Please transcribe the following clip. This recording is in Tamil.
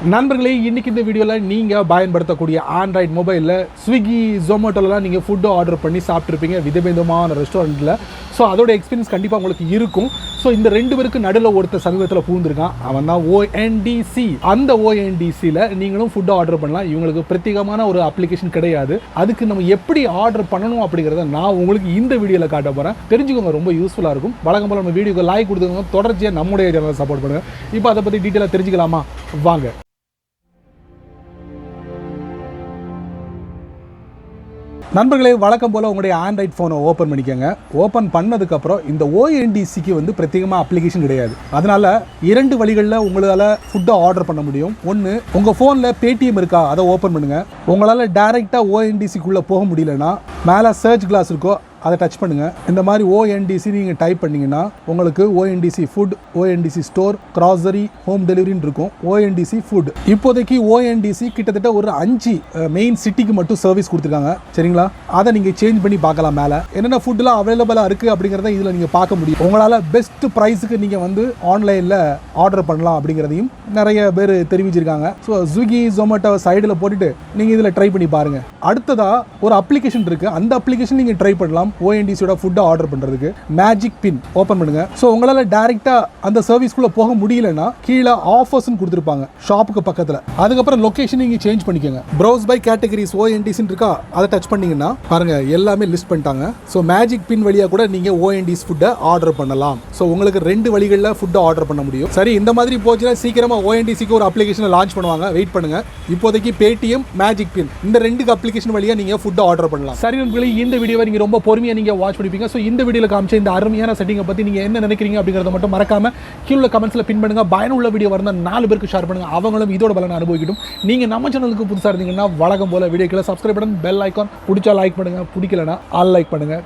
நண்பர்களே, இன்னைக்கு இந்த வீடியோவில் நீங்கள் பயன்படுத்தக்கூடிய ஆண்ட்ராய்டு மொபைலில் ஸ்விக்கி ஜொமேட்டோலாம் நீங்கள் ஃபுட்டு ஆர்டர் பண்ணி சாப்பிட்ருப்பீங்க விதவிதமான ரெஸ்டாரண்ட்டில். ஸோ அதோட எக்ஸ்பீரியன்ஸ் கண்டிப்பாக உங்களுக்கு இருக்கும். ஸோ இந்த ரெண்டு பேருக்கு நடுவில் ஒருத்தர் சமீபத்தில் பூந்துருக்கான், அவன் தான் ONDC. அந்த ONDCயில் நீங்களும் ஃபுட்டு ஆர்டர் பண்ணலாம். இவங்களுக்கு பிரத்யேகமான ஒரு அப்ளிகேஷன் கிடையாது. அதுக்கு நம்ம எப்படி ஆர்டர் பண்ணணும் அப்படிங்கிறத நான் உங்களுக்கு இந்த வீடியோவில் காட்ட போகிறேன். தெரிஞ்சுக்கோங்க, ரொம்ப யூஸ்ஃபுல்லாக இருக்கும். வழக்கம் போல் நம்ம வீடியோக்கு லைக் கொடுத்துக்கோங்க, தொடர்ச்சியாக நம்முடைய சேனலை சப்போர்ட் பண்ணுங்கள். இப்போ அதை பற்றி டீட்டெயிலாக தெரிஞ்சுக்கலாமா? வாங்க. நண்பர்களே, வழக்கம் போல் உங்களுடைய ஆண்ட்ராய்ட் ஃபோனை ஓப்பன் பண்ணிக்கோங்க. ஓப்பன் பண்ணதுக்கப்புறம் இந்த ONDCக்கு வந்து பிரத்யேகமாக அப்ளிகேஷன் கிடையாது. அதனால் இரண்டு வழிகளில் உங்களால் ஃபுட்டை ஆர்டர் பண்ண முடியும். ஒன்று, உங்கள் ஃபோனில் Paytm இருக்கா, அதை ஓப்பன் பண்ணுங்கள். உங்களால் டைரெக்டாக ONDCக்குள்ளே போக முடியலன்னா மேலே சர்ச் கிளாஸ் இருக்கோ, அதை டச் பண்ணுங்கள். இந்த மாதிரி ONDC நீங்கள் டைப் பண்ணிங்கன்னா உங்களுக்கு ONDC food, ONDC store, grocery, home டெலிவரின்னு இருக்கும். ONDC ஃபுட் இப்போதைக்கு ONDC கிட்டத்தட்ட ஒரு 5 மெயின் சிட்டிக்கு மட்டும் சர்வீஸ் கொடுத்துருக்காங்க. சரிங்களா? அதை நீங்கள் சேஞ்ச் பண்ணி பார்க்கலாம். மேலே என்னென்ன ஃபுட்லாம் அவைலபிளாக இருக்குது அப்படிங்கிறத இதில் நீங்கள் பார்க்க முடியும். உங்களால் பெஸ்ட் ப்ரைஸுக்கு நீங்கள் வந்து ஆன்லைனில் ஆர்டர் பண்ணலாம் அப்படிங்கிறதையும் நிறைய பேர் தெரிவிச்சிருக்காங்க. ஸோ ஸ்விக்கி ஜொமேட்டோ சைடில் போட்டுட்டு நீங்கள் இதில் ட்ரை பண்ணி பாருங்கள். அடுத்ததாக ஒரு அப்ளிகேஷன் இருக்குது, அந்த அப்ளிகேஷன் நீங்கள் ட்ரை பண்ணலாம். ONDCயோட ஃபுட்டை ஆர்டர் பண்ணுறதுக்கு MagicPin ஓப்பன் பண்ணுங்க. ஸோ உங்களால் டைரெக்டாக அந்த சர்வீஸ்க்குள்ளே போக முடியலன்னா கீழே ஆஃபர்ஸ்ன்னு கொடுத்துருப்பாங்க ஷாப்புக்கு பக்கத்தில். அதுக்கப்புறம் லொக்கேஷன் நீங்கள் சேஞ்ச் பண்ணிக்கோங்க. ப்ரௌஸ் பை கேட்டகரிஸ் ONDC இருக்கா, அதை டச் பண்ணிங்கன்னா பாருங்கள் எல்லாமே லிஸ்ட் பண்ணிட்டாங்க. ஸோ MagicPin வழியாக கூட நீங்கள் ONDC ஃபுட்டை ஆர்டர் பண்ணலாம். ஸோ உங்களுக்கு ரெண்டு வழிகளில் ஃபுட்டை ஆர்டர் பண்ண முடியும். சரி, இந்த மாதிரி போச்சுன்னா சீக்கிரமாக ONDCக்கு ஒரு அப்ளிகேஷனை லான்ச் பண்ணுவாங்க, வெயிட் பண்ணுங்கள். இப்போதைக்கு Paytm, MagicPin இந்த ரெண்டு அப்ளிகேஷன் வழியாக நீங்கள் ஃபுட்டை ஆர்டர் பண்ணலாம். சரி நண்பர்களே, இந்த வீடியோவை நீங்கள் ரொம்ப பொறுமையாக நீங்கள் வாட்ச் பண்ணிப்பீங்க. ஸோ இந்த வீடியோவில் காமிச்ச இந்த அருமையான செட்டிங்கை பற்றி நீங்கள் என்ன நினைக்கிறீங்க அப்படிங்கிறத மட்டும் மறக்காம கீழே கமெண்ட்ஸில் பின் பண்ணுங்க. பயனுள்ள வீடியோ இருந்தால் 4 பேருக்கு ஷேர் பண்ணுங்க, அவங்களும் இதோட பலனை அனுபவிக்கட்டும். நீங்கள் நம்ம சேனலுக்கு புதுசாக இருந்தீங்கன்னா வழக்கம் போல வீடியோக்களை சப்ஸ்கிரைப் பண்ணுங்க, பெல் ஐக்கான் பிடிச்சா லைக் பண்ணுங்க, பிடிக்கலனா அன்லைக் பண்ணுங்க.